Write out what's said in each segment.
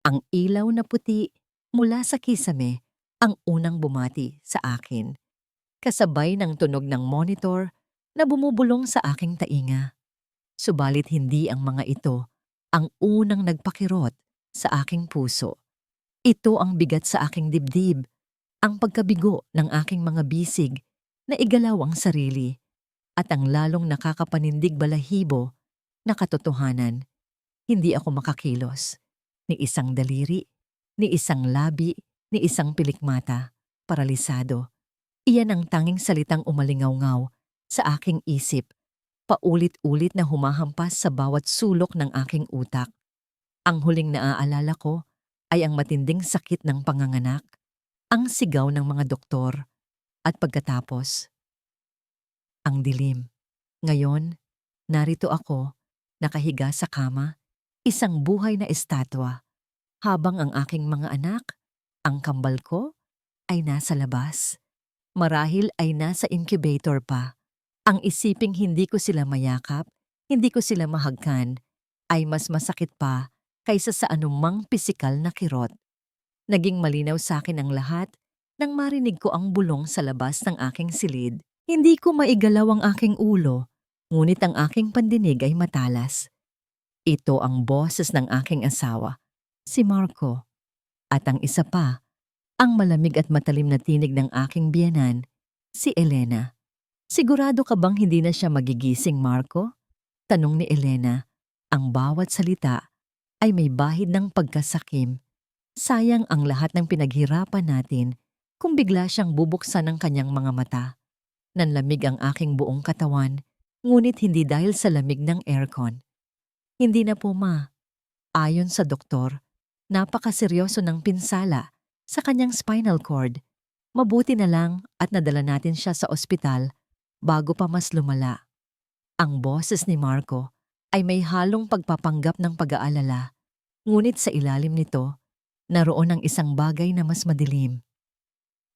Ang ilaw na puti mula sa kisame ang unang bumati sa akin, kasabay ng tunog ng monitor na bumubulong sa aking tainga. Subalit hindi ang mga ito ang unang nagpakirot sa aking puso. Ito ang bigat sa aking dibdib, ang pagkabigo ng aking mga bisig na igalaw ang sarili at ang lalong nakakapanindig balahibo na katotohanan. Hindi ako makakilos, ni isang daliri, ni isang labi, ni isang pilikmata, paralisado. Iyan ang tanging salitang umalingaw-ngaw sa aking isip, paulit-ulit na humahampas sa bawat sulok ng aking utak. Ang huling naaalala ko ay ang matinding sakit ng panganganak, ang sigaw ng mga doktor, at pagkatapos, ang dilim. Ngayon, narito ako, nakahiga sa kama, isang buhay na estatwa, habang ang aking mga anak, ang kambal ko, ay nasa labas. Marahil ay nasa incubator pa. Ang isiping hindi ko sila mayakap, hindi ko sila mahagkan, ay mas masakit pa kaysa sa anumang pisikal na kirot. Naging malinaw sa akin ang lahat nang marinig ko ang bulong sa labas ng aking silid. Hindi ko maigalaw ang aking ulo, ngunit ang aking pandinig ay matalas. Ito ang boses ng aking asawa, si Marco, at ang isa pa, ang malamig at matalim na tinig ng aking biyenan, si Elena. Sigurado ka bang hindi na siya magigising, Marco? Tanong ni Elena. Ang bawat salita ay may bahid ng pagkasakim. Sayang ang lahat ng pinaghirapan natin kung bigla siyang bubuksan ng kanyang mga mata. Nanlamig ang aking buong katawan, ngunit hindi dahil sa lamig ng aircon. Hindi na po, ma. Ayon sa doktor, napakaseryoso ng pinsala sa kanyang spinal cord. Mabuti na lang at nadala natin siya sa ospital bago pa mas lumala. Ang boses ni Marco ay may halong pagpapanggap ng pag-aalala, ngunit sa ilalim nito, naroon ang isang bagay na mas madilim.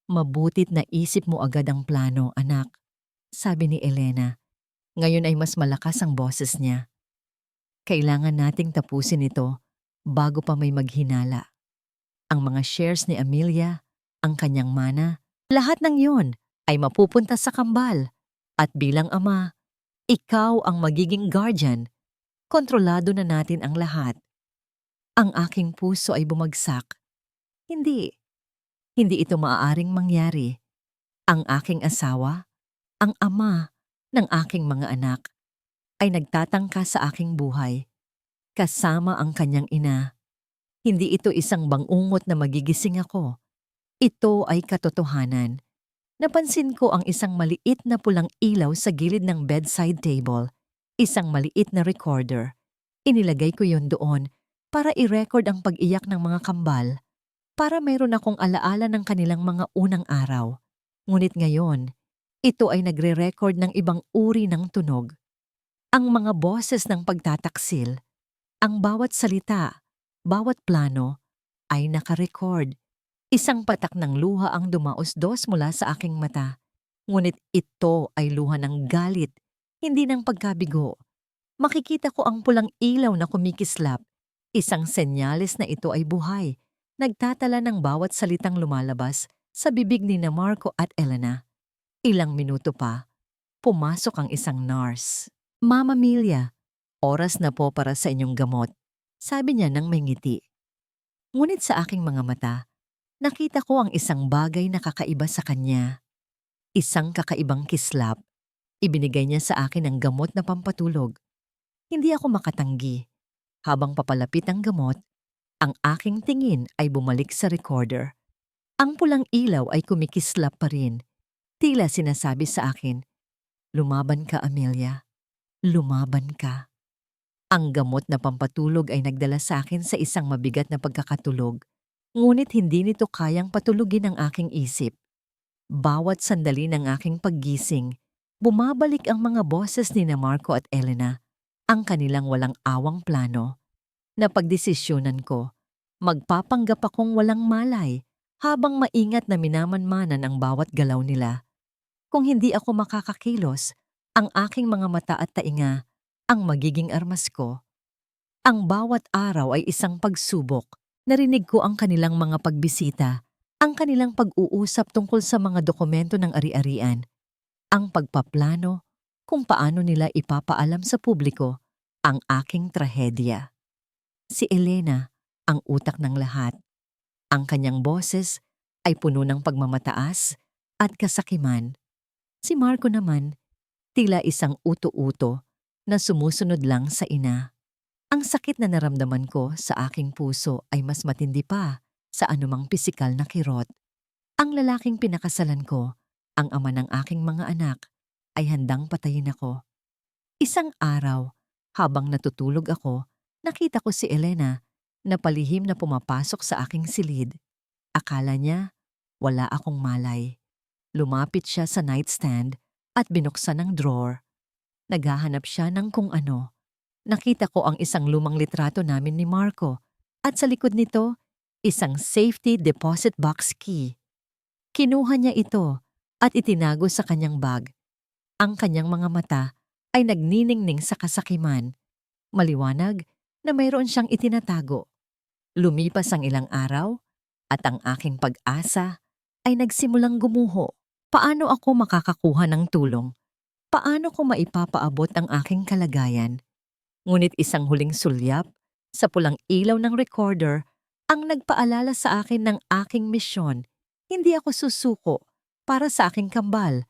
Mabutit na isip mo agad ang plano, anak, sabi ni Elena. Ngayon ay mas malakas ang boses niya. Kailangan nating tapusin ito bago pa may maghinala. Ang mga shares ni Amelia, ang kanyang mana, lahat ng yon ay mapupunta sa kambal. At bilang ama, ikaw ang magiging guardian. Kontrolado na natin ang lahat. Ang aking puso ay bumagsak. Hindi ito maaaring mangyari. Ang aking asawa, ang ama ng aking mga anak, ay nagtatangka sa aking buhay, kasama ang kanyang ina. Hindi ito isang bangungot na magigising ako. Ito ay katotohanan. Napansin ko ang isang maliit na pulang ilaw sa gilid ng bedside table, isang maliit na recorder. Inilagay ko yon doon para i-record ang pag-iyak ng mga kambal, para mayroon akong alaala ng kanilang mga unang araw. Ngunit ngayon, ito ay nagre-record ng ibang uri ng tunog. Ang mga boses ng pagtataksil, ang bawat salita, bawat plano, ay nakarecord. Isang patak ng luha ang dumaos-dos mula sa aking mata. Ngunit ito ay luha ng galit, hindi ng pagkabigo. Makikita ko ang pulang ilaw na kumikislap. Isang senyales na ito ay buhay. Nagtatala ng bawat salitang lumalabas sa bibig ni na Marco at Elena. Ilang minuto pa, pumasok ang isang nurse. Mama Amelia, oras na po para sa inyong gamot, sabi niya nang may ngiti. Ngunit sa aking mga mata, nakita ko ang isang bagay na kakaiba sa kanya. Isang kakaibang kislap. Ibinigay niya sa akin ang gamot na pampatulog. Hindi ako makatanggi. Habang papalapit ang gamot, ang aking tingin ay bumalik sa recorder. Ang pulang ilaw ay kumikislap pa rin. Tila sinasabi sa akin, "Lumaban ka, Amelia. Lumaban ka." Ang gamot na pampatulog ay nagdala sa akin sa isang mabigat na pagkakatulog. Ngunit hindi nito kayang patulugin ang aking isip. Bawat sandali ng aking paggising, bumabalik ang mga boses ni na Marco at Elena, ang kanilang walang awang plano. Napagdesisyonan ko, magpapanggap akong walang malay habang maingat na minamanmanan ang bawat galaw nila. Kung hindi ako makakakilos, ang aking mga mata at tainga ang magiging armas ko. Ang bawat araw ay isang pagsubok, Narinig ko ang kanilang mga pagbisita, ang kanilang pag-uusap tungkol sa mga dokumento ng ari-arian, ang pagpaplano kung paano nila ipapaalam sa publiko ang aking trahedya. Si Elena, ang utak ng lahat. Ang kanyang boses ay puno ng pagmamataas at kasakiman. Si Marco naman, tila isang uto-uto na sumusunod lang sa ina. Ang sakit na naramdaman ko sa aking puso ay mas matindi pa sa anumang pisikal na kirot. Ang lalaking pinakasalan ko, ang ama ng aking mga anak, ay handang patayin ako. Isang araw, habang natutulog ako, nakita ko si Elena na palihim na pumapasok sa aking silid. Akala niya, wala akong malay. Lumapit siya sa nightstand at binuksan ang drawer. Naghahanap siya ng kung ano. Nakita ko ang isang lumang litrato namin ni Marco at sa likod nito, isang safety deposit box key. Kinuha niya ito at itinago sa kanyang bag. Ang kanyang mga mata ay nagniningning sa kasakiman. Maliwanag na mayroon siyang itinatago. Lumipas ang ilang araw at ang aking pag-asa ay nagsimulang gumuho. Paano ako makakakuha ng tulong? Paano ko maipapaabot ang aking kalagayan? Ngunit isang huling sulyap sa pulang ilaw ng recorder ang nagpaalala sa akin ng aking misyon. Hindi ako susuko para sa aking kambal.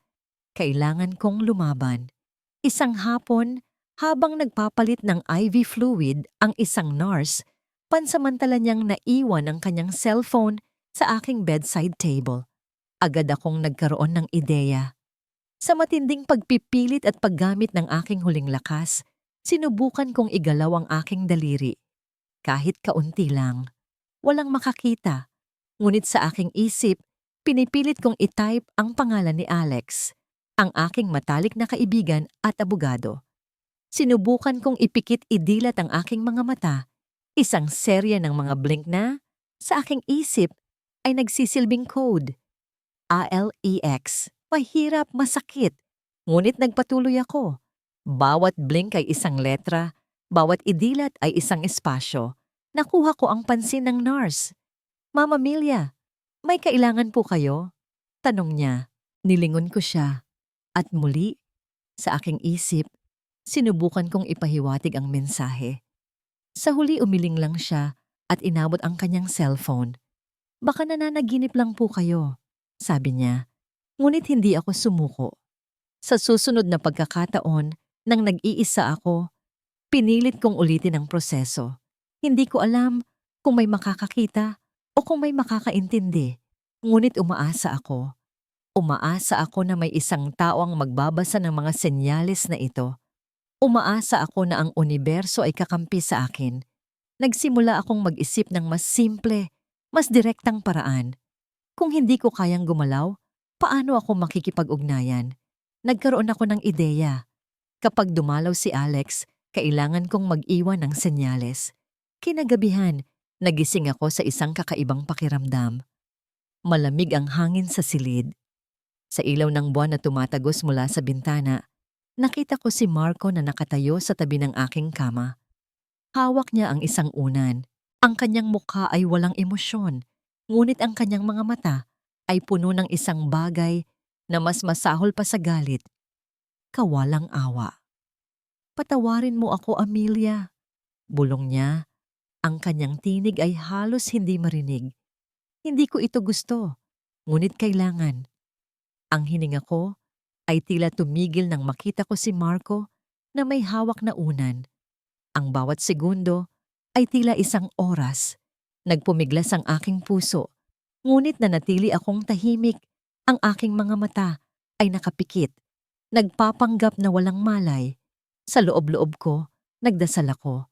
Kailangan kong lumaban. Isang hapon, habang nagpapalit ng IV fluid ang isang nurse, pansamantala niyang naiwan ang kanyang cellphone sa aking bedside table. Agad akong nagkaroon ng ideya. Sa matinding pagpipilit at paggamit ng aking huling lakas, sinubukan kong igalaw ang aking daliri. Kahit kaunti lang. Walang makakita. Ngunit sa aking isip, pinipilit kong itype ang pangalan ni Alex, ang aking matalik na kaibigan at abogado. Sinubukan kong ipikit-idilat ang aking mga mata. Isang serya ng mga blink na, sa aking isip, ay nagsisilbing code. ALEX. Mahirap, masakit. Ngunit nagpatuloy ako. Bawat blink ay isang letra, bawat idilat ay isang espasyo. Nakuha ko ang pansin ng nurse. "Mama Milia, may kailangan po kayo?" Tanong niya. Nilingon ko siya. At muli, sa aking isip, sinubukan kong ipahiwatig ang mensahe. Sa huli umiling lang siya at inabot ang kanyang cellphone. "Baka nananaginip lang po kayo," sabi niya. Ngunit hindi ako sumuko. Sa susunod na pagkakataon, nang nag-iisa ako, pinilit kong ulitin ang proseso. Hindi ko alam kung may makakakita o kung may makakaintindi. Ngunit umaasa ako. Umaasa ako na may isang tao ang magbabasa ng mga senyales na ito. Umaasa ako na ang universo ay kakampi sa akin. Nagsimula akong mag-isip ng mas simple, mas direktang paraan. Kung hindi ko kayang gumalaw, paano ako makikipag-ugnayan? Nagkaroon ako ng ideya. Kapag dumalaw si Alex, kailangan kong mag-iwan ng senyales. Kinagabihan, nagising ako sa isang kakaibang pakiramdam. Malamig ang hangin sa silid. Sa ilaw ng buwan na tumatagos mula sa bintana, nakita ko si Marco na nakatayo sa tabi ng aking kama. Hawak niya ang isang unan. Ang kanyang mukha ay walang emosyon, ngunit ang kanyang mga mata ay puno ng isang bagay na mas masahol pa sa galit. Kawalang awa. "Patawarin mo ako, Amelia." Bulong niya. Ang kanyang tinig ay halos hindi marinig. Hindi ko ito gusto, ngunit kailangan. Ang hininga ko ay tila tumigil nang makita ko si Marco na may hawak na unan. Ang bawat segundo ay tila isang oras. Nagpumiglas ang aking puso, ngunit nanatili akong tahimik. Ang aking mga mata ay nakapikit. Nagpapanggap na walang malay. Sa loob-loob ko, nagdasal ako.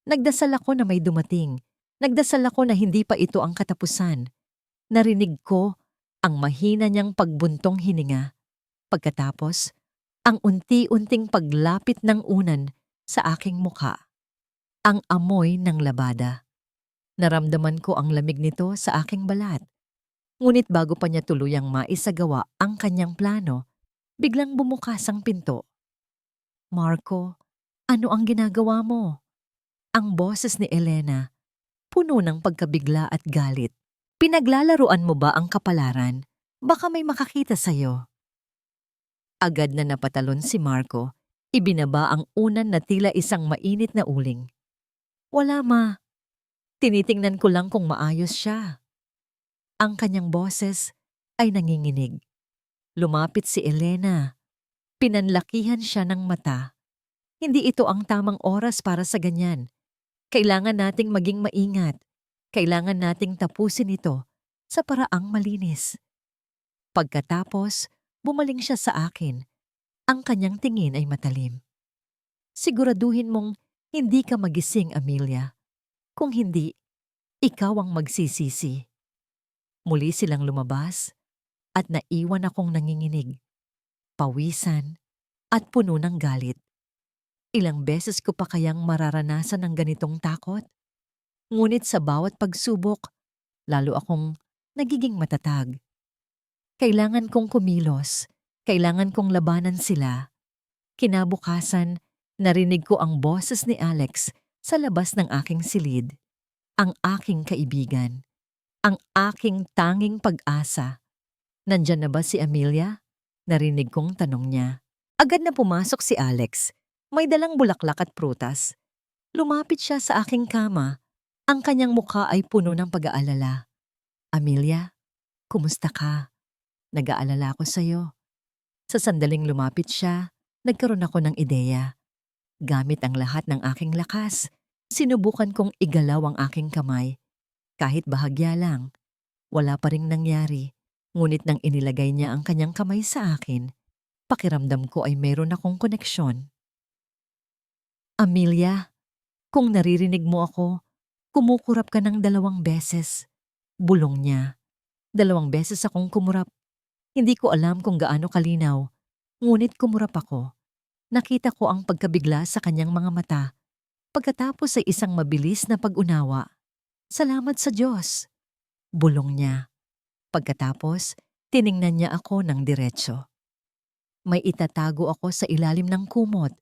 Nagdasal ako na may dumating. Nagdasal ako na hindi pa ito ang katapusan. Narinig ko ang mahina niyang pagbuntong hininga. Pagkatapos, ang unti-unting paglapit ng unan sa aking mukha. Ang amoy ng labada. Naramdaman ko ang lamig nito sa aking balat. Ngunit bago pa niya tuluyang maisagawa ang kanyang plano, biglang bumukas ang pinto. "Marco, ano ang ginagawa mo?" Ang boses ni Elena, puno ng pagkabigla at galit. Pinaglalaruan mo ba ang kapalaran? Baka may makakita sa'yo. Agad na napatalon si Marco, ibinaba ang unan na tila isang mainit na uling. Wala ma, tinitingnan ko lang kung maayos siya. Ang kanyang boses ay nanginginig. Lumapit si Elena. Pinanlakihan siya ng mata. Hindi ito ang tamang oras para sa ganyan. Kailangan nating maging maingat. Kailangan nating tapusin ito sa paraang malinis. Pagkatapos, bumaling siya sa akin. Ang kanyang tingin ay matalim. Siguraduhin mong hindi ka magising, Amelia. Kung hindi, ikaw ang magsisisi. Muli silang lumabas at naiwan akong nanginginig, pawisan at puno ng galit. Ilang beses ko pa kayang mararanasan ng ganitong takot? Ngunit sa bawat pagsubok, lalo akong nagiging matatag. Kailangan kong kumilos, kailangan kong labanan sila. Kinabukasan, narinig ko ang boses ni Alex sa labas ng aking silid. Ang aking kaibigan, ang aking tanging pag-asa. Nandyan na ba si Amelia? Narinig kong tanong niya. Agad na pumasok si Alex. May dalang bulaklak at prutas. Lumapit siya sa aking kama. Ang kanyang mukha ay puno ng pag-aalala. Amelia, kumusta ka? Nag-aalala ako sa'yo. Sa sandaling lumapit siya, nagkaroon ako ng ideya. Gamit ang lahat ng aking lakas, sinubukan kong igalaw ang aking kamay. Kahit bahagya lang, wala pa ring nangyari. Ngunit nang inilagay niya ang kanyang kamay sa akin, pakiramdam ko ay meron akong koneksyon. Amelia, kung naririnig mo ako, kumukurap ka ng 2 beses. Bulong niya. 2 beses akong kumurap. Hindi ko alam kung gaano kalinaw, ngunit kumurap ako. Nakita ko ang pagkabigla sa kanyang mga mata. Pagkatapos ay isang mabilis na pag-unawa. Salamat sa Diyos. Bulong niya. Pagkatapos, tiningnan niya ako ng diretso. May itatago ako sa ilalim ng kumot.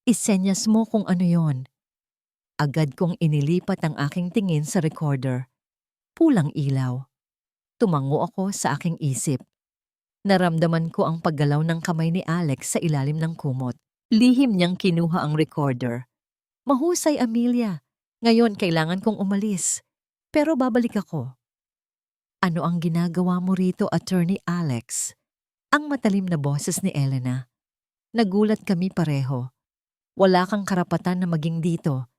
Isenyas mo kung ano yon. Agad kong inilipat ang aking tingin sa recorder. Pulang ilaw. Tumango ako sa aking isip. Naramdaman ko ang paggalaw ng kamay ni Alex sa ilalim ng kumot. Lihim niyang kinuha ang recorder. Mahusay, Amelia. Ngayon kailangan kong umalis. Pero babalik ako. Ano ang ginagawa mo rito, Attorney Alex? Ang matalim na boses ni Elena. Nagulat kami pareho. Wala kang karapatan na maging dito.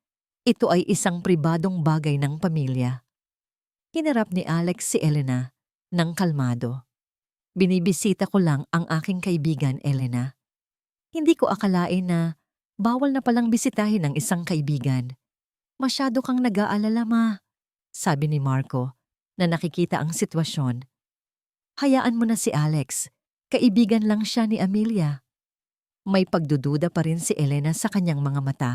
Ito ay isang pribadong bagay ng pamilya. Hinarap ni Alex si Elena ng kalmado. Binibisita ko lang ang aking kaibigan, Elena. Hindi ko akalain na bawal na palang bisitahin ng isang kaibigan. Masyado kang nag-aalala, ma, sabi ni Marco na nakikita ang sitwasyon. Hayaan mo na si Alex. Kaibigan lang siya ni Amelia. May pagdududa pa rin si Elena sa kanyang mga mata,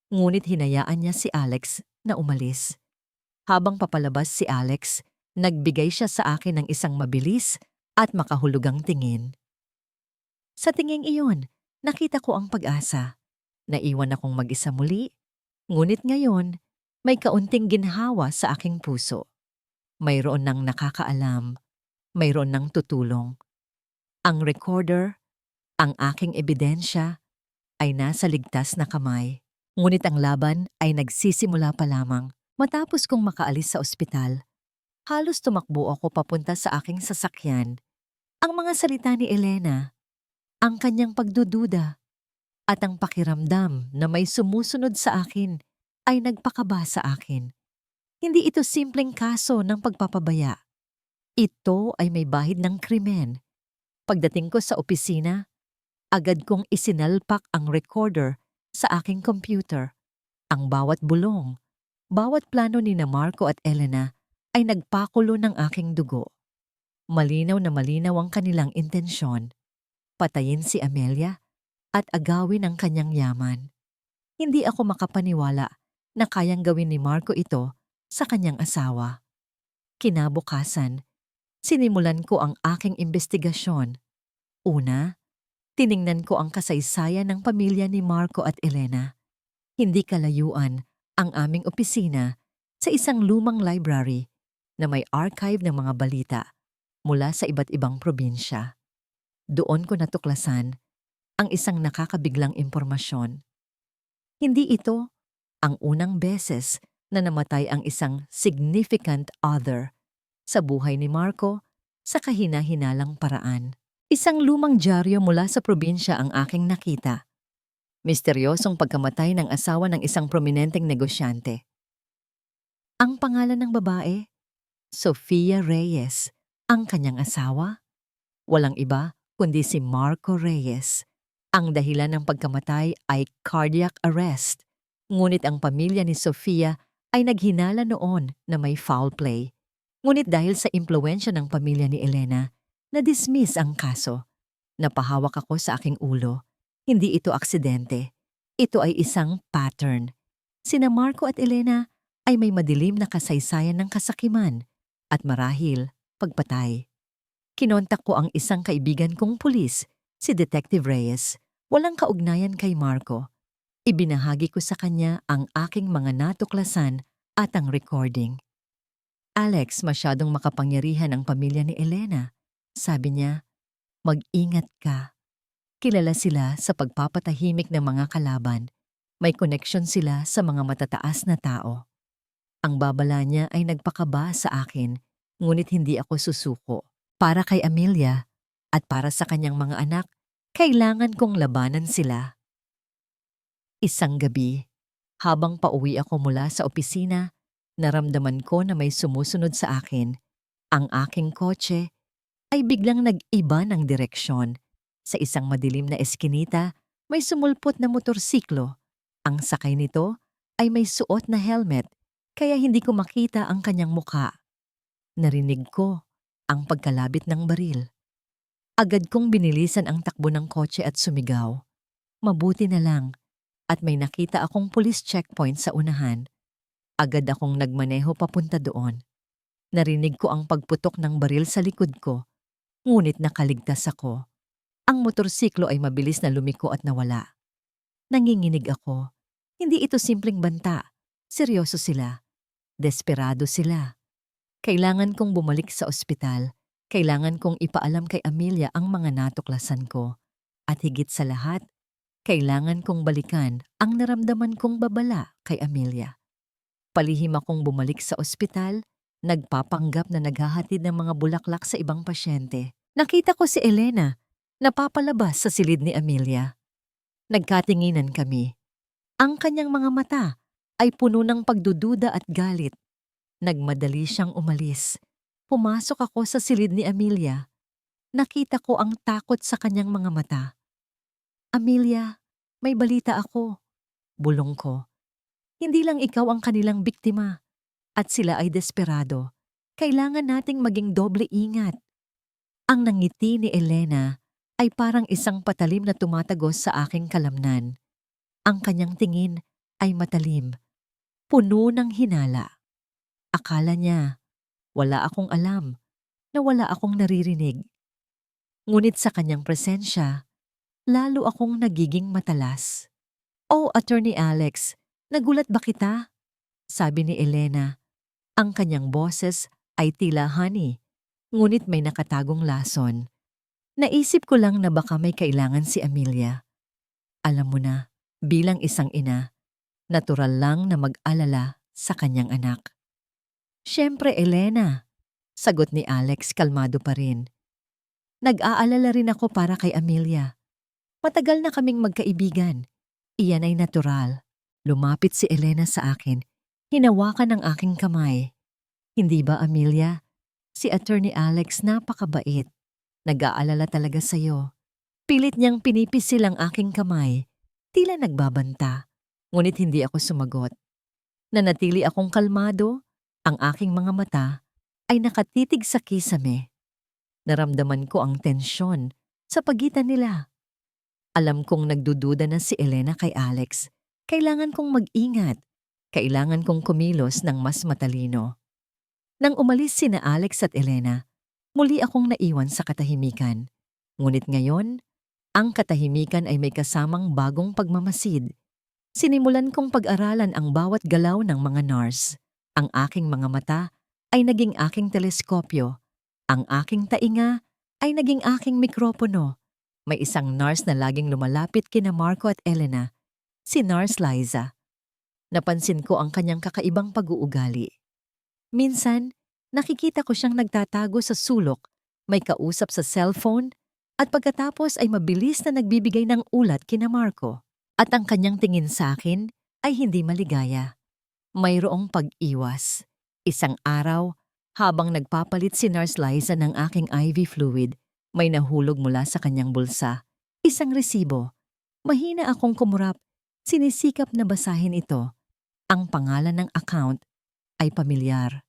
ngunit hinayaan niya si Alex na umalis. Habang papalabas si Alex, nagbigay siya sa akin ng isang mabilis at makahulugang tingin. Sa tinging iyon, nakita ko ang pag-asa. Naiwan akong mag-isa muli, ngunit ngayon, may kaunting ginhawa sa aking puso. Mayroon ng nakakaalam, mayroon ng tutulong. Ang recorder, ang aking ebidensya, ay nasa ligtas na kamay. Ngunit ang laban ay nagsisimula pa lamang. Matapos kong makaalis sa ospital, halos tumakbo ako papunta sa aking sasakyan. Ang mga salita ni Elena, ang kanyang pagdududa, at ang pakiramdam na may sumusunod sa akin ay nagpakaba sa akin. Hindi ito simpleng kaso ng pagpapabaya. Ito ay may bahid ng krimen. Pagdating ko sa opisina, agad kong isinalpak ang recorder sa aking computer. Ang bawat bulong, bawat plano ni Marco at Elena ay nagpakulo ng aking dugo. Malinaw na malinaw ang kanilang intensyon. Patayin si Amelia at agawin ang kanyang yaman. Hindi ako makapaniwala na kayang gawin ni Marco ito sa kanyang asawa. Kinabukasan, sinimulan ko ang aking investigasyon. Una, tiningnan ko ang kasaysayan ng pamilya ni Marco at Elena. Hindi kalayuan ang aming opisina sa isang lumang library na may archive ng mga balita mula sa iba't ibang probinsya. Doon ko natuklasan ang isang nakakabiglang impormasyon. Hindi ito ang unang beses na namatay ang isang significant other sa buhay ni Marco sa kahina-hinalang paraan. Isang lumang dyaryo mula sa probinsya ang aking nakita. Misteryosong pagkamatay ng asawa ng isang prominenteng negosyante. Ang pangalan ng babae, Sofia Reyes, ang kanyang asawa. Walang iba kundi si Marco Reyes. Ang dahilan ng pagkamatay ay cardiac arrest. Ngunit ang pamilya ni Sofia ay naghinala noon na may foul play. Ngunit dahil sa impluwensya ng pamilya ni Elena, na-dismiss ang kaso. Napahawak ako sa aking ulo. Hindi ito aksidente. Ito ay isang pattern. Sina Marco at Elena ay may madilim na kasaysayan ng kasakiman at marahil pagpatay. Kinontak ko ang isang kaibigan kong pulis, si Detective Reyes. Walang kaugnayan kay Marco. Ibinahagi ko sa kanya ang aking mga natuklasan at ang recording. Alex, masyadong makapangyarihan ang pamilya ni Elena. Sabi niya, mag-ingat ka. Kilala sila sa pagpapatahimik ng mga kalaban. May koneksyon sila sa mga matataas na tao. Ang babala niya ay nagpakaba sa akin, ngunit hindi ako susuko. Para kay Amelia at para sa kanyang mga anak, kailangan kong labanan sila. Isang gabi, habang pauwi ako mula sa opisina, naramdaman ko na may sumusunod sa akin. Ang aking kotse ay biglang nag-iba ng direksyon. Sa isang madilim na eskinita, may sumulpot na motorsiklo. Ang sakay nito ay may suot na helmet, kaya hindi ko makita ang kanyang muka. Narinig ko ang pagkalabit ng baril. Agad kong binilisan ang takbo ng kotse at sumigaw. Mabuti na lang at may nakita akong police checkpoint sa unahan. Agad akong nagmaneho papunta doon. Narinig ko ang pagputok ng baril sa likod ko, ngunit nakaligtas ako. Ang motorsiklo ay mabilis na lumiko at nawala. Nanginginig ako. Hindi ito simpleng banta. Seryoso sila. Desperado sila. Kailangan kong bumalik sa ospital. Kailangan kong ipaalam kay Amelia ang mga natuklasan ko. At higit sa lahat, kailangan kong balikan ang naramdaman kong babala kay Amelia. Palihim akong bumalik sa ospital, nagpapanggap na naghahatid ng mga bulaklak sa ibang pasyente. Nakita ko si Elena, napapalabas sa silid ni Amelia. Nagkatinginan kami. Ang kanyang mga mata ay puno ng pagdududa at galit. Nagmadali siyang umalis. Pumasok ako sa silid ni Amelia. Nakita ko ang takot sa kanyang mga mata. Amelia, may balita ako. Bulong ko. Hindi lang ikaw ang kanilang biktima. At sila ay desperado. Kailangan nating maging doble ingat. Ang nangiti ni Elena ay parang isang patalim na tumatagos sa aking kalamnan. Ang kanyang tingin ay matalim, puno ng hinala. Akala niya, wala akong alam, na wala akong naririnig. Ngunit sa kanyang presensya, lalo akong nagiging matalas. "Oh, Attorney Alex, nagulat ba kita?" Sabi ni Elena. Ang kanyang boses ay tila honey, ngunit may nakatagong lason. Naisip ko lang na baka may kailangan si Amelia. Alam mo na, bilang isang ina, natural lang na mag-alala sa kanyang anak. "Siyempre, Elena," sagot ni Alex kalmado pa rin. "Nag-aalala rin ako para kay Amelia. Matagal na kaming magkaibigan. Iyan ay natural." Lumapit si Elena sa akin. Hinawakan ang aking kamay. "Hindi ba, Amelia? Si Attorney Alex napakabait. Nag-aalala talaga sa'yo." Pilit niyang pinipisil ang aking kamay. Tila nagbabanta. Ngunit hindi ako sumagot. Nanatili akong kalmado. Ang aking mga mata ay nakatitig sa kisame. Naramdaman ko ang tensyon sa pagitan nila. Alam kong nagdududa na si Elena kay Alex. Kailangan kong mag-ingat. Kailangan kong kumilos ng mas matalino. Nang umalis sina Alex at Elena, muli akong naiwan sa katahimikan. Ngunit ngayon, ang katahimikan ay may kasamang bagong pagmamasid. Sinimulan kong pag-aralan ang bawat galaw ng mga nurse. Ang aking mga mata ay naging aking teleskopyo. Ang aking tainga ay naging aking mikropono. May isang nurse na laging lumalapit kina Marco at Elena, si Nurse Liza. Napansin ko ang kanyang kakaibang pag-uugali. Minsan, nakikita ko siyang nagtatago sa sulok, may kausap sa cellphone, at pagkatapos ay mabilis na nagbibigay ng ulat kina Marco. At ang kanyang tingin sa akin ay hindi maligaya. Mayroong pag-iwas. Isang araw, habang nagpapalit si Nurse Liza ng aking IV fluid, may nahulog mula sa kanyang bulsa. Isang resibo. Mahina akong kumurap. Sinisikap na basahin ito. Ang pangalan ng account ay pamilyar.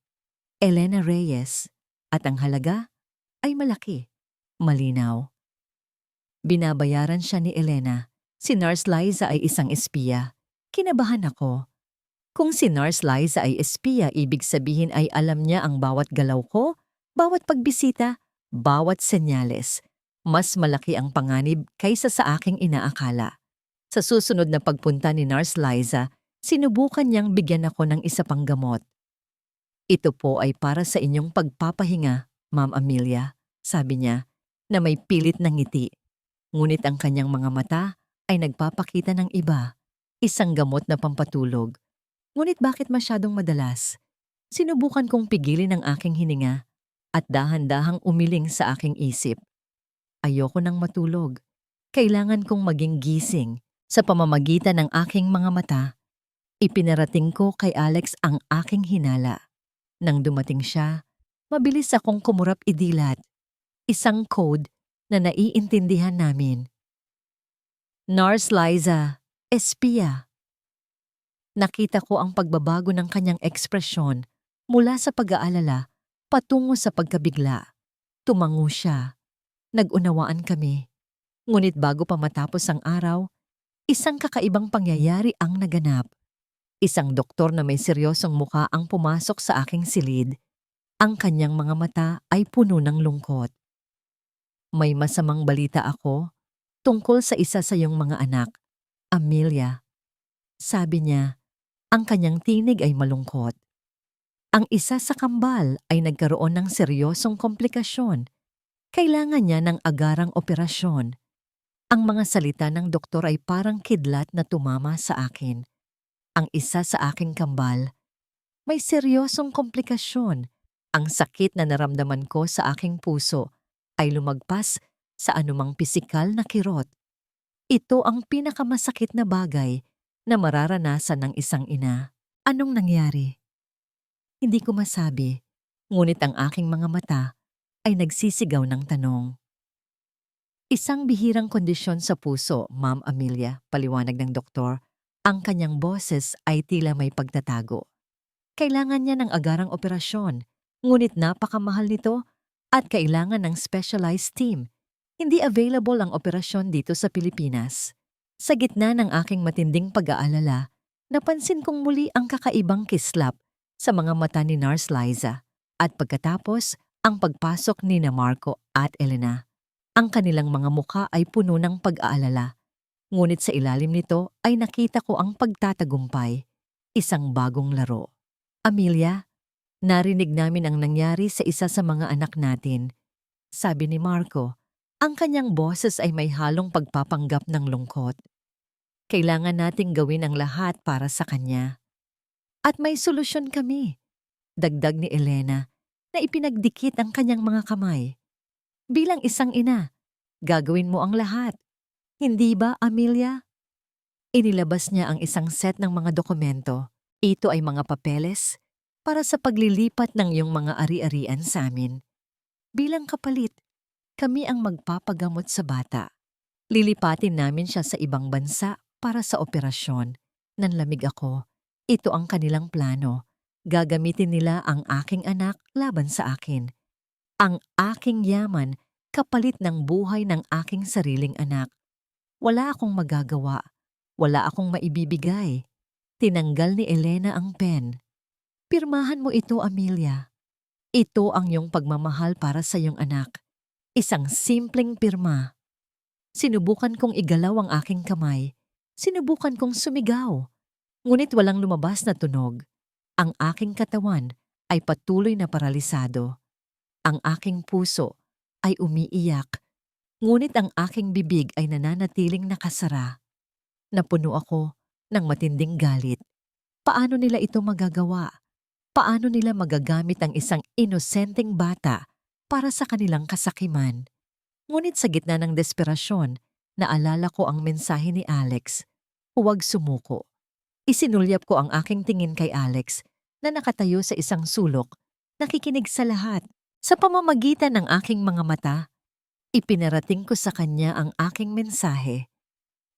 Elena Reyes. At ang halaga ay malaki. Malinaw. Binabayaran siya ni Elena. Si Nurse Liza ay isang espiya. Kinabahan ako. Kung si Nurse Liza ay espiya, ibig sabihin ay alam niya ang bawat galaw ko, bawat pagbisita, bawat senyales. Mas malaki ang panganib kaysa sa aking inaakala. Sa susunod na pagpunta ni Nurse Liza, sinubukan niyang bigyan ako ng isa pang gamot. Ito po ay para sa inyong pagpapahinga, Ma'am Amelia, sabi niya, na may pilit ng ngiti. Ngunit ang kanyang mga mata ay nagpapakita ng iba, isang gamot na pampatulog. Ngunit bakit masyadong madalas? Sinubukan kong pigilin ang aking hininga at dahan-dahang umiling sa aking isip. Ayoko nang matulog. Kailangan kong maging gising sa pamamagitan ng aking mga mata. Ipinarating ko kay Alex ang aking hinala. Nang dumating siya, mabilis akong kumurap idilat. Isang code na naiintindihan namin. Nurse Liza, espiya. Nakita ko ang pagbabago ng kanyang ekspresyon mula sa pag-aalala patungo sa pagkabigla. Tumango siya. Nag-unawaan kami. Ngunit bago pa matapos ang araw, isang kakaibang pangyayari ang naganap. Isang doktor na may seryosong muka ang pumasok sa aking silid. Ang kanyang mga mata ay puno ng lungkot. May masamang balita ako tungkol sa isa sa iyong mga anak, Amelia. Sabi niya, ang kanyang tinig ay malungkot. Ang isa sa kambal ay nagkaroon ng seryosong komplikasyon. Kailangan niya ng agarang operasyon. Ang mga salita ng doktor ay parang kidlat na tumama sa akin. Ang isa sa aking kambal, may seryosong komplikasyon. Ang sakit na naramdaman ko sa aking puso ay lumagpas sa anumang pisikal na kirot. Ito ang pinakamasakit na bagay na mararanasan ng isang ina. Anong nangyari? Hindi ko masabi, ngunit ang aking mga mata ay nagsisigaw ng tanong. Isang bihirang kondisyon sa puso, Ma'am Amelia, paliwanag ng doktor. Ang kanyang boses ay tila may pagtatago. Kailangan niya ng agarang operasyon, ngunit napakamahal nito at kailangan ng specialized team. Hindi available ang operasyon dito sa Pilipinas. Sa gitna ng aking matinding pag-aalala, napansin kong muli ang kakaibang kislap sa mga mata ni Nurse Liza at pagkatapos ang pagpasok ni Marco at Elena. Ang kanilang mga mukha ay puno ng pag-aalala. Ngunit sa ilalim nito ay nakita ko ang pagtatagumpay, isang bagong laro. Amelia, narinig namin ang nangyari sa isa sa mga anak natin. Sabi ni Marco, ang kanyang boses ay may halong pagpapanggap ng lungkot. Kailangan nating gawin ang lahat para sa kanya. At may solusyon kami, dagdag ni Elena, na ipinagdikit ang kanyang mga kamay. Bilang isang ina, gagawin mo ang lahat. Hindi ba, Amelia? Inilabas niya ang isang set ng mga dokumento. Ito ay mga papeles para sa paglilipat ng iyong mga ari-arian sa amin. Bilang kapalit, kami ang magpapagamot sa bata. Lilipatin namin siya sa ibang bansa para sa operasyon. Nanlamig ako. Ito ang kanilang plano. Gagamitin nila ang aking anak laban sa akin. Ang aking yaman kapalit ng buhay ng aking sariling anak. Wala akong magagawa. Wala akong maibibigay. Tinanggal ni Elena ang pen. Pirmahan mo ito, Amelia. Ito ang iyong pagmamahal para sa iyong anak. Isang simpleng pirma. Sinubukan kong igalaw ang aking kamay. Sinubukan kong sumigaw. Ngunit walang lumabas na tunog. Ang aking katawan ay patuloy na paralisado. Ang aking puso ay umiiyak, ngunit ang aking bibig ay nananatiling nakasara. Napuno ako ng matinding galit. Paano nila ito magagawa? Paano nila magagamit ang isang inosenteng bata para sa kanilang kasakiman? Ngunit sa gitna ng desperasyon, naalala ko ang mensahe ni Alex. Huwag sumuko. Isinulyap ko ang aking tingin kay Alex na nakatayo sa isang sulok, nakikinig sa lahat. Sa pamamagitan ng aking mga mata, ipinarating ko sa kanya ang aking mensahe.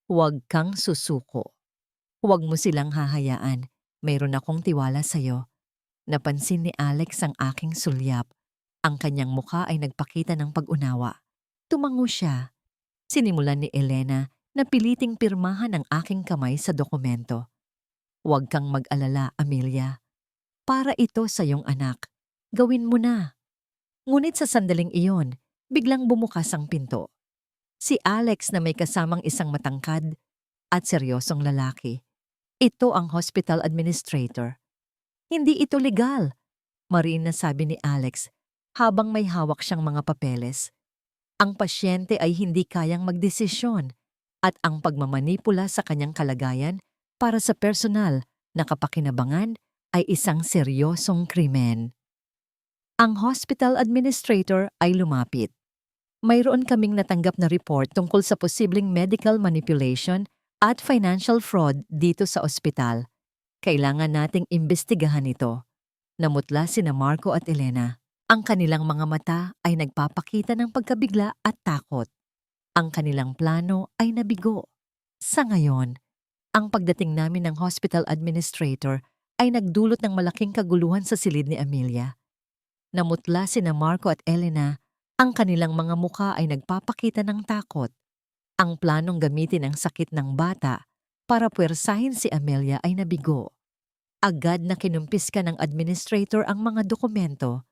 Huwag kang susuko. Huwag mo silang hahayaan. Mayroon akong tiwala sa'yo. Napansin ni Alex ang aking sulyap. Ang kanyang mukha ay nagpakita ng pag-unawa. Tumango siya. Sinimulan ni Elena na piliting pirmahan ang aking kamay sa dokumento. Huwag kang mag-alala, Amelia. Para ito sa iyong anak. Gawin mo na. Ngunit sa sandaling iyon, biglang bumukas ang pinto. Si Alex na may kasamang isang matangkad at seryosong lalaki. Ito ang hospital administrator. Hindi ito legal, mariin na sabi ni Alex habang may hawak siyang mga papeles. Ang pasyente ay hindi kayang magdesisyon at ang pagmamanipula sa kanyang kalagayan para sa personal na kapakinabangan ay isang seryosong krimen. Ang hospital administrator ay lumapit. Mayroon kaming natanggap na report tungkol sa posibleng medical manipulation at financial fraud dito sa ospital. Kailangan nating imbestigahan ito. Namutla sina Marco at Elena. Ang kanilang mga mata ay nagpapakita ng pagkabigla at takot. Ang kanilang plano ay nabigo. Sa ngayon, ang pagdating namin ng hospital administrator ay nagdulot ng malaking kaguluhan sa silid ni Amelia. Namutla sina Marco at Elena, ang kanilang mga mukha ay nagpapakita ng takot. Ang planong gamitin ang sakit ng bata para puwersahin si Amelia ay nabigo. Agad na kinumpiska ng administrator ang mga dokumento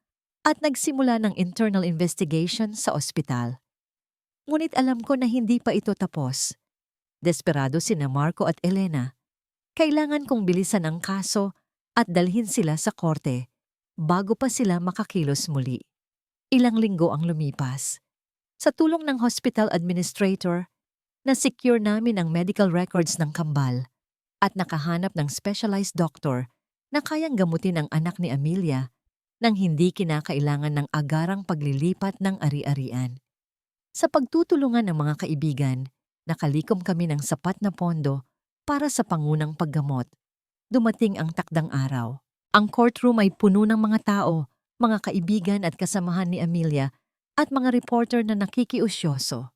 at nagsimula ng internal investigation sa ospital. Ngunit alam ko na hindi pa ito tapos. Desperado sina Marco at Elena. Kailangan kong bilisan ang kaso at dalhin sila sa korte bago pa sila makakilos muli. Ilang linggo ang lumipas. Sa tulong ng hospital administrator, na-secure namin ang medical records ng kambal at nakahanap ng specialized doctor na kayang gamutin ang anak ni Amelia nang hindi kinakailangan ng agarang paglilipat ng ari-arian. Sa pagtutulungan ng mga kaibigan, nakalikom kami ng sapat na pondo para sa pangunang paggamot. Dumating ang takdang araw. Ang courtroom ay puno ng mga tao, mga kaibigan at kasamahan ni Amelia at mga reporter na nakikiusyoso.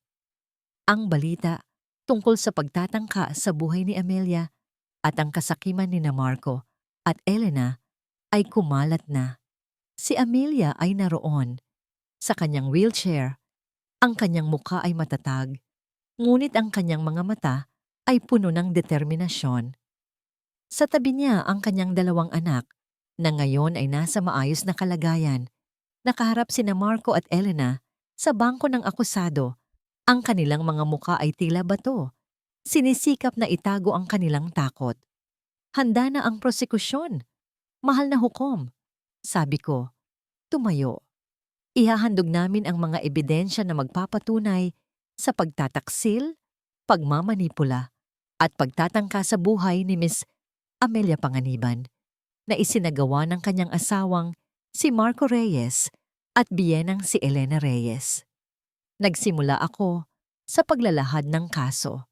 Ang balita tungkol sa pagtatangka sa buhay ni Amelia at ang kasakiman ni Marco at Elena ay kumalat na. Si Amelia ay naroon. Sa kanyang wheelchair, ang kanyang mukha ay matatag, ngunit ang kanyang mga mata ay puno ng determinasyon. Sa tabi niya ang kanyang dalawang anak, na ngayon ay nasa maayos na kalagayan. Nakaharap sina Marco at Elena sa bangko ng akusado. Ang kanilang mga mukha ay tila bato. Sinisikap na itago ang kanilang takot. Handa na ang prosekusyon. Mahal na hukom. Sabi ko, tumayo. Ihahandog namin ang mga ebidensya na magpapatunay sa pagtataksil, pagmamanipula, at pagtatangka sa buhay ni Miss Amelia Panganiban na isinagawa ng kanyang asawang si Marco Reyes at biyenang si Elena Reyes. Nagsimula ako sa paglalahad ng kaso.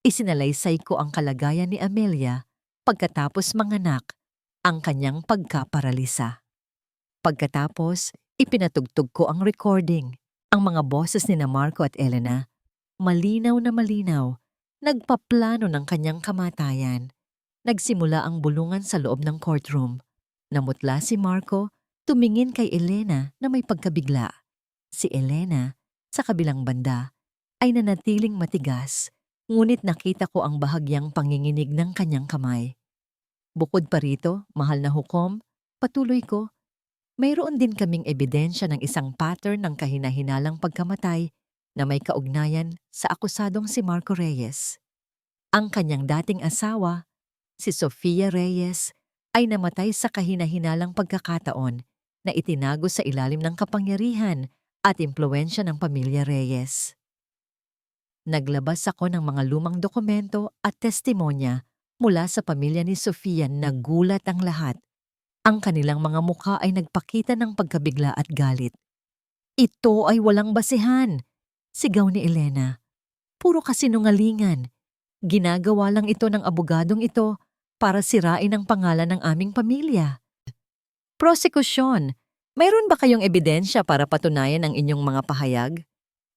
Isinalaysay ko ang kalagayan ni Amelia pagkatapos manganak, ang kanyang pagkaparalisa. Pagkatapos, ipinatugtog ko ang recording. Ang mga boses ni Marco at Elena, malinaw na malinaw, nagpaplano ng kanyang kamatayan. Nagsimula ang bulungan sa loob ng courtroom. Namutla si Marco, tumingin kay Elena na may pagkabigla. Si Elena, sa kabilang banda, ay nanatiling matigas, ngunit nakita ko ang bahagyang panginginig ng kanyang kamay. Bukod pa rito, mahal na hukom, patuloy ko, mayroon din kaming ebidensya ng isang pattern ng kahina-hinalang pagkamatay na may kaugnayan sa akusadong si Marco Reyes. Ang kanyang dating asawa, si Sofia Reyes, ay namatay sa kahina-hinalang pagkakataon na itinago sa ilalim ng kapangyarihan at impluwensya ng pamilya Reyes. Naglabas ako ng mga lumang dokumento at testimonya mula sa pamilya ni Sofia. Nagulat ang lahat. Ang kanilang mga mukha ay nagpakita ng pagkabigla at galit. Ito ay walang basehan, sigaw ni Elena. Puro kasinungalingan. Ginagawa lang ito ng abogadong ito para sirain ang pangalan ng aming pamilya. Prosekusyon, mayroon ba kayong ebidensya para patunayan ang inyong mga pahayag?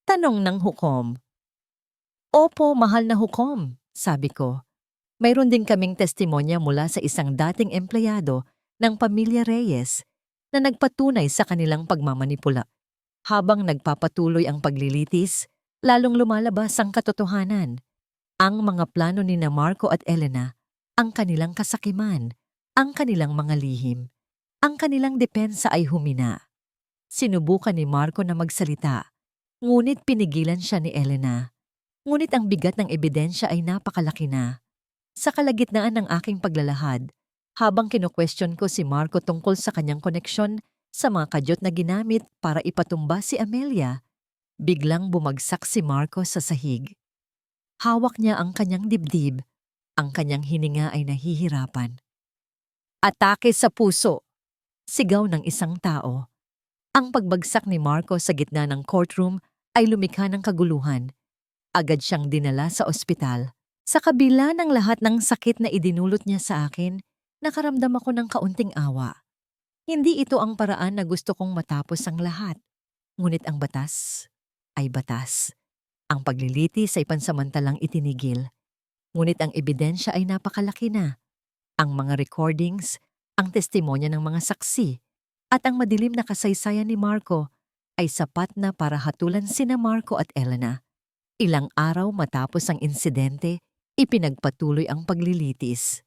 Tanong ng hukom. Opo, mahal na hukom, sabi ko. Mayroon din kaming testimonya mula sa isang dating empleyado ng pamilya Reyes na nagpatunay sa kanilang pagmamanipula. Habang nagpapatuloy ang paglilitis, lalong lumalabas ang katotohanan. Ang mga plano ni na Marco at Elena, ang kanilang kasakiman, ang kanilang mga lihim, ang kanilang depensa ay humina. Sinubukan ni Marco na magsalita, ngunit pinigilan siya ni Elena. Ngunit ang bigat ng ebidensya ay napakalaki na. Sa kalagitnaan ng aking paglalahad, habang kino-question ko si Marco tungkol sa kanyang koneksyon sa mga kadyot na ginamit para ipatumba si Amelia, biglang bumagsak si Marco sa sahig. Hawak niya ang kanyang dibdib, ang kanyang hininga ay nahihirapan. Atake sa puso, sigaw ng isang tao. Ang pagbagsak ni Marco sa gitna ng courtroom ay lumikha ng kaguluhan. Agad siyang dinala sa ospital. Sa kabila ng lahat ng sakit na idinulot niya sa akin, nakaramdam ako ng kaunting awa. Hindi ito ang paraan na gusto kong matapos ang lahat. Ngunit ang batas ay batas. Ang paglilitis ay pansamantalang itinigil. Ngunit ang ebidensya ay napakalaki na. Ang mga recordings, ang testimonya ng mga saksi, at ang madilim na kasaysayan ni Marco ay sapat na para hatulan sina Marco at Elena. Ilang araw matapos ang insidente, ipinagpatuloy ang paglilitis.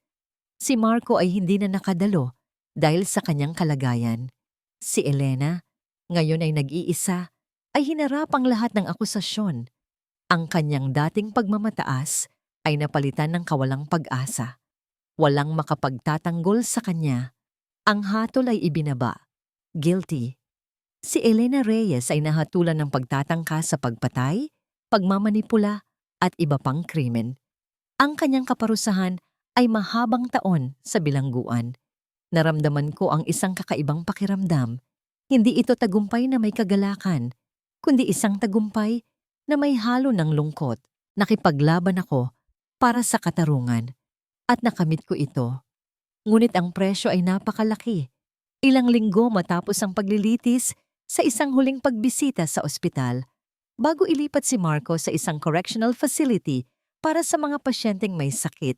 Si Marco ay hindi na nakadalo dahil sa kanyang kalagayan. Si Elena, ngayon ay nag-iisa, ay hinarap ang lahat ng akusasyon. Ang kanyang dating pagmamataas ay napalitan ng kawalang pag-asa. Walang makapagtatanggol sa kanya. Ang hatol ay ibinaba. Guilty. Si Elena Reyes ay nahatulan ng pagtatangka sa pagpatay, pagmamanipula at iba pang krimen. Ang kanyang kaparusahan ay mahabang taon sa bilangguan. Naramdaman ko ang isang kakaibang pakiramdam. Hindi ito tagumpay na may kagalakan, kundi isang tagumpay na may halo ng lungkot. Nakipaglaban ako para sa katarungan at nakamit ko ito. Ngunit ang presyo ay napakalaki. Ilang linggo matapos ang paglilitis, sa isang huling pagbisita sa ospital, bago ilipat si Marco sa isang correctional facility para sa mga pasyenteng may sakit,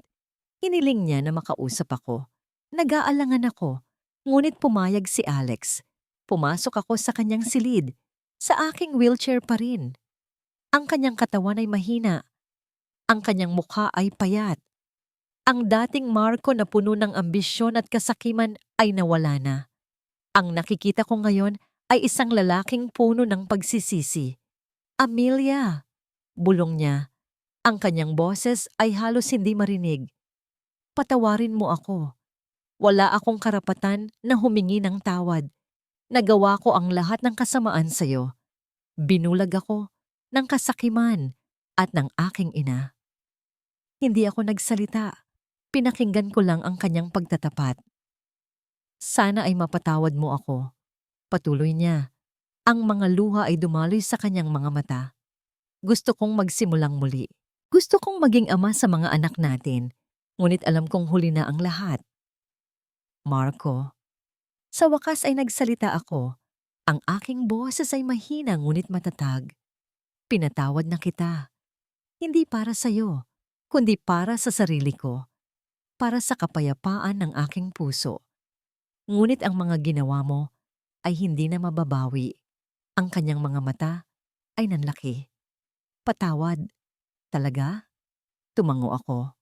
hiniling niya na makausap ako. Nag-aalangan ako, ngunit pumayag si Alex. Pumasok ako sa kanyang silid, sa aking wheelchair pa rin. Ang kanyang katawan ay mahina. Ang kanyang mukha ay payat. Ang dating Marco na puno ng ambisyon at kasakiman ay nawala na. Ang nakikita ko ngayon ay isang lalaking puno ng pagsisisi. Amelia, bulong niya. Ang kanyang boses ay halos hindi marinig. Patawarin mo ako. Wala akong karapatan na humingi ng tawad. Nagawa ko ang lahat ng kasamaan sa'yo. Binulag ako ng kasakiman at ng aking ina. Hindi ako nagsalita. Pinakinggan ko lang ang kanyang pagtatapat. Sana ay mapatawad mo ako. Patuloy niya. Ang mga luha ay dumaloy sa kanyang mga mata. Gusto kong magsimulang muli. Gusto kong maging ama sa mga anak natin. Ngunit alam kong huli na ang lahat. Marco, sa wakas ay nagsalita ako. Ang aking boses ay mahina ngunit matatag. Pinatawad na kita. Hindi para sa'yo, kundi para sa sarili ko. Para sa kapayapaan ng aking puso. Ngunit ang mga ginawa mo ay hindi na mababawi. Ang kanyang mga mata ay nanlaki. Patawad. Talaga? Tumango ako.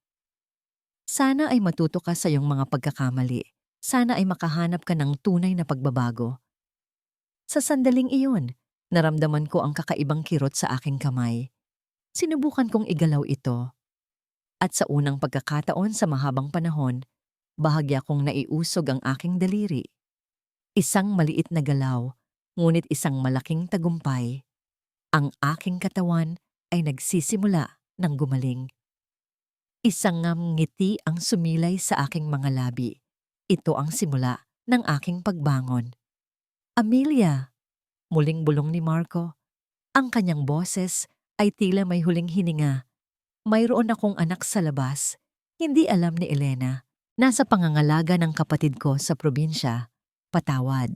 Sana ay matuto ka sa iyong mga pagkakamali. Sana ay makahanap ka ng tunay na pagbabago. Sa sandaling iyon, naramdaman ko ang kakaibang kirot sa aking kamay. Sinubukan kong igalaw ito. At sa unang pagkakataon sa mahabang panahon, Bahagya kong naiusog ang aking daliri. Isang maliit na galaw, ngunit isang malaking tagumpay. Ang aking katawan ay nagsisimula ng gumaling. Isang ngiti ang sumilay sa aking mga labi. Ito ang simula ng aking pagbangon. Amelia! Muling bulong ni Marco. Ang kanyang boses ay tila may huling hininga. Mayroon akong anak sa labas. Hindi alam ni Elena. Nasa pangangalaga ng kapatid ko sa probinsya. Patawad.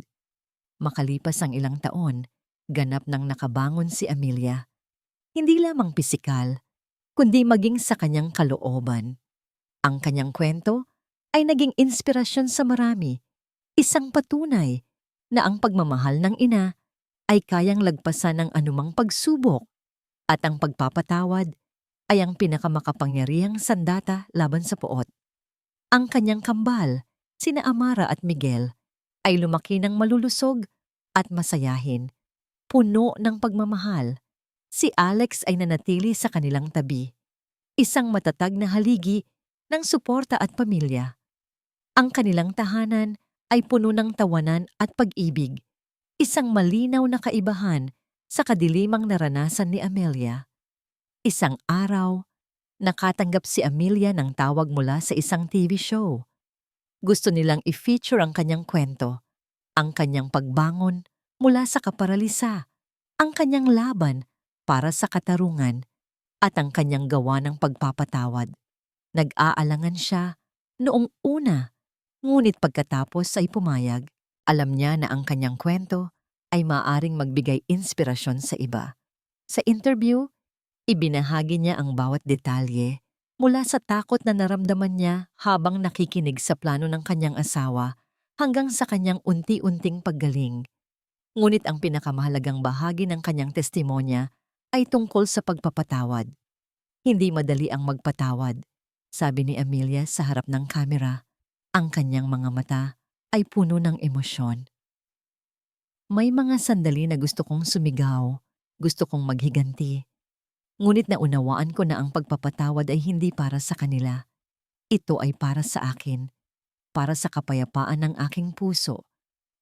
Makalipas ang ilang taon, ganap nang nakabangon si Amelia. Hindi lamang pisikal, kundi maging sa kanyang kalooban. Ang kanyang kwento ay naging inspirasyon sa marami. Isang patunay na ang pagmamahal ng ina ay kayang lagpasan ng anumang pagsubok at ang pagpapatawad ay ang pinakamakapangyarihang sandata laban sa poot. Ang kanyang kambal, sina Amara at Miguel, ay lumaki ng malulusog at masayahin, puno ng pagmamahal. Si Alex ay nanatili sa kanilang tabi, isang matatag na haligi ng suporta at pamilya. Ang kanilang tahanan ay puno ng tawanan at pag-ibig, isang malinaw na kaibahan sa kadilimang naranasan ni Amelia. Isang araw, nakatanggap si Amelia ng tawag mula sa isang TV show. Gusto nilang i-feature ang kanyang kwento, ang kanyang pagbangon mula sa kaparalisa, ang kanyang laban para sa katarungan, at ang kanyang gawa ng pagpapatawad. Nag-aalangan siya noong una, ngunit pagkatapos ay pumayag. Alam niya na ang kanyang kwento ay maaaring magbigay inspirasyon sa iba. Sa interview, ibinahagi niya ang bawat detalye mula sa takot na naramdaman niya habang nakikinig sa plano ng kanyang asawa hanggang sa kanyang unti-unting paggaling. Ngunit ang pinakamahalagang bahagi ng kanyang testimonya ay tungkol sa pagpapatawad. Hindi madali ang magpatawad, sabi ni Amelia sa harap ng kamera. Ang kanyang mga mata ay puno ng emosyon. May mga sandali na gusto kong sumigaw, gusto kong maghiganti. Ngunit naunawaan ko na ang pagpapatawad ay hindi para sa kanila. Ito ay para sa akin, para sa kapayapaan ng aking puso,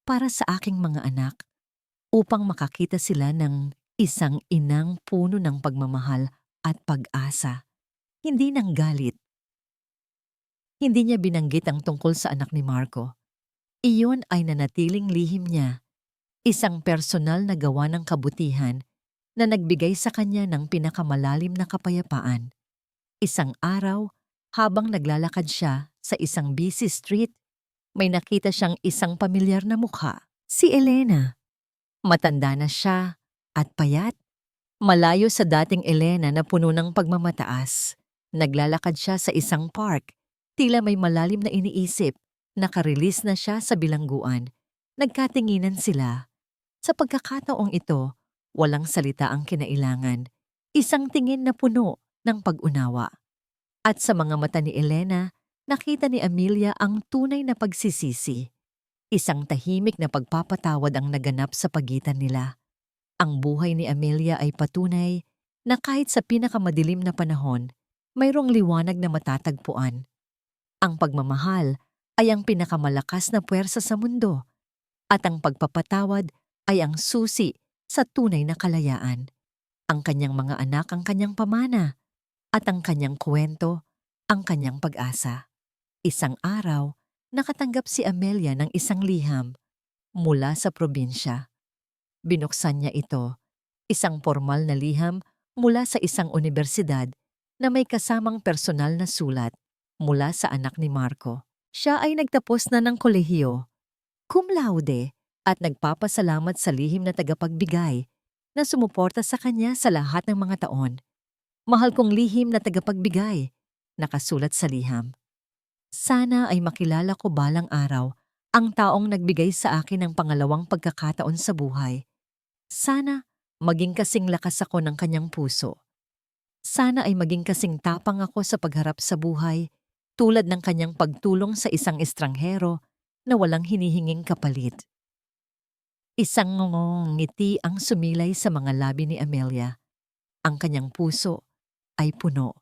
para sa aking mga anak, upang makakita sila ng isang inang puno ng pagmamahal at pag-asa, hindi ng galit. Hindi niya binanggit ang tungkol sa anak ni Marco. Iyon ay nanatiling lihim niya, isang personal na gawa ng kabutihan na nagbigay sa kanya ng pinakamalalim na kapayapaan. Isang araw, habang naglalakad siya sa isang busy street, may nakita siyang isang pamilyar na mukha, si Elena. Matanda na siya at payat, malayo sa dating Elena na puno ng pagmamataas. Naglalakad siya sa isang park, tila may malalim na iniisip. Nakarelease na siya sa bilangguan. Nagkatinginan sila. Sa pagkakataong ito, walang salita ang kinailangan. Isang tingin na puno ng pag-unawa. At sa mga mata ni Elena, nakita ni Amelia ang tunay na pagsisisi. Isang tahimik na pagpapatawad ang naganap sa pagitan nila. Ang buhay ni Amelia ay patunay na kahit sa pinakamadilim na panahon, mayroong liwanag na matatagpuan. Ang pagmamahal ay ang pinakamalakas na puwersa sa mundo, at ang pagpapatawad ay ang susi sa tunay na kalayaan. Ang kanyang mga anak ang kanyang pamana, at ang kanyang kwento ang kanyang pag-asa. Isang araw, nakatanggap si Amelia ng isang liham mula sa probinsya. Binuksan niya ito, isang formal na liham mula sa isang unibersidad na may kasamang personal na sulat mula sa anak ni Marco. Siya ay nagtapos na ng kolehiyo, cum laude, at nagpapasalamat sa lihim na tagapagbigay na sumuporta sa kanya sa lahat ng mga taon. Mahal kong lihim na tagapagbigay, nakasulat sa liham. Sana ay makilala ko balang araw ang taong nagbigay sa akin ng pangalawang pagkakataon sa buhay. Sana maging kasing lakas ako ng kanyang puso. Sana ay maging kasing tapang ako sa pagharap sa buhay, tulad ng kanyang pagtulong sa isang estranghero na walang hinihinging kapalit. Isang ngiti ang sumilay sa mga labi ni Amelia. Ang kanyang puso ay puno.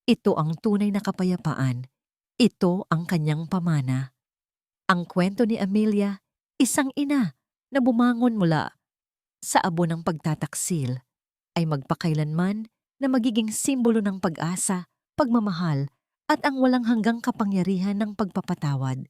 Ito ang tunay na kapayapaan, Ito ang kanyang pamana. Ang kwento ni Amelia, isang ina na bumangon mula sa abo ng pagtataksil, ay magpakailanman na magiging simbolo ng pag-asa, pagmamahal, at ang walang hanggang kapangyarihan ng pagpapatawad.